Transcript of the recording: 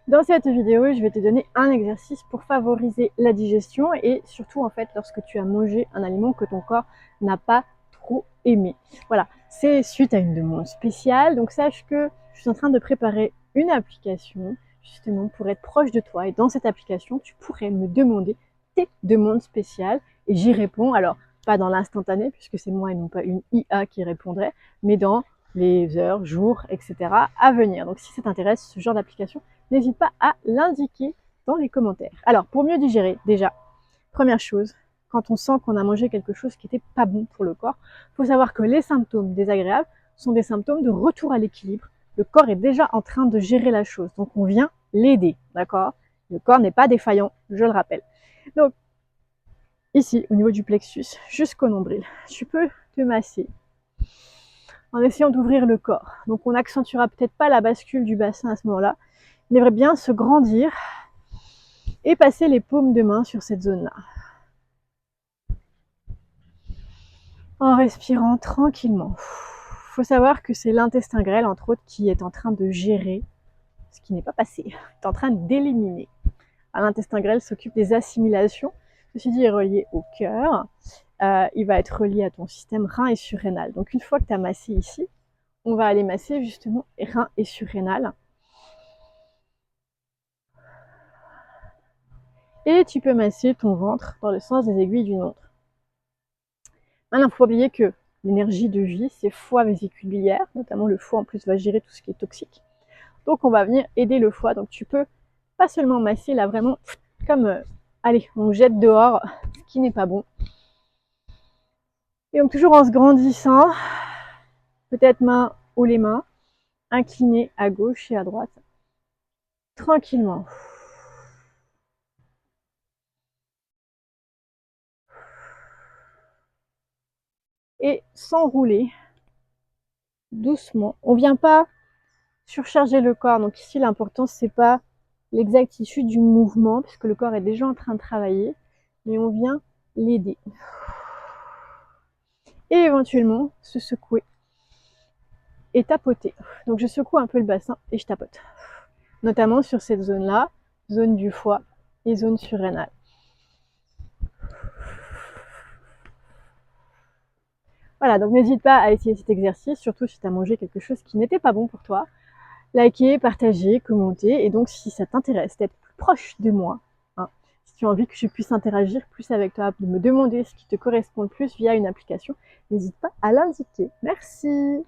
Dans cette vidéo, je vais te donner un exercice pour favoriser la digestion et surtout en fait lorsque tu as mangé un aliment que ton corps n'a pas trop aimé. Voilà, c'est suite à une demande spéciale, donc sache que je suis en train de préparer une application justement pour être proche de toi et dans cette application, tu pourrais me demander tes demandes spéciales et j'y réponds. Alors, pas dans l'instantané puisque c'est moi et non pas une IA qui répondrait, mais dans les heures, jours, etc. à venir. Donc si ça t'intéresse, ce genre d'application, n'hésite pas à l'indiquer dans les commentaires. Alors, pour mieux digérer, déjà, première chose, quand on sent qu'on a mangé quelque chose qui n'était pas bon pour le corps, il faut savoir que les symptômes désagréables sont des symptômes de retour à l'équilibre. Le corps est déjà en train de gérer la chose, donc on vient l'aider, d'accord? Le corps n'est pas défaillant, je le rappelle. Donc, ici, au niveau du plexus, jusqu'au nombril, tu peux te masser en essayant d'ouvrir le corps. Donc, on n'accentuera peut-être pas la bascule du bassin à ce moment-là, mais il aimerait bien se grandir et passer les paumes de main sur cette zone-là. En respirant tranquillement. Il faut savoir que c'est l'intestin grêle, entre autres, qui est en train de gérer ce qui n'est pas passé. Il est en train d'éliminer. L'intestin grêle s'occupe des assimilations. Ceci dit, il est relié au cœur. Il va être relié à ton système rein et surrénal. Donc une fois que tu as massé ici, on va aller masser justement rein et surrénal. Et tu peux masser ton ventre dans le sens des aiguilles d'une montre. Maintenant, il ne faut pas oublier que l'énergie de vie, c'est foie vésicule biliaire, notamment le foie en plus va gérer tout ce qui est toxique. Donc on va venir aider le foie. Donc tu peux pas seulement masser là vraiment comme allez, on jette dehors ce qui n'est pas bon. Et donc toujours en se grandissant, peut-être main ou les mains, inclinées à gauche et à droite, tranquillement. Et s'enrouler doucement. On vient pas surcharger le corps. Donc ici l'important c'est pas l'exactitude du mouvement, puisque le corps est déjà en train de travailler, mais on vient l'aider. Et éventuellement se secouer et tapoter. Donc je secoue un peu le bassin et je tapote. Notamment sur cette zone-là, zone du foie et zone surrénale. Voilà, donc n'hésite pas à essayer cet exercice, surtout si tu as mangé quelque chose qui n'était pas bon pour toi. Likez, partagez, commentez, et donc si ça t'intéresse d'être plus proche de moi, hein, si tu as envie que je puisse interagir plus avec toi, de me demander ce qui te correspond le plus via une application, n'hésite pas à l'indiquer. Merci.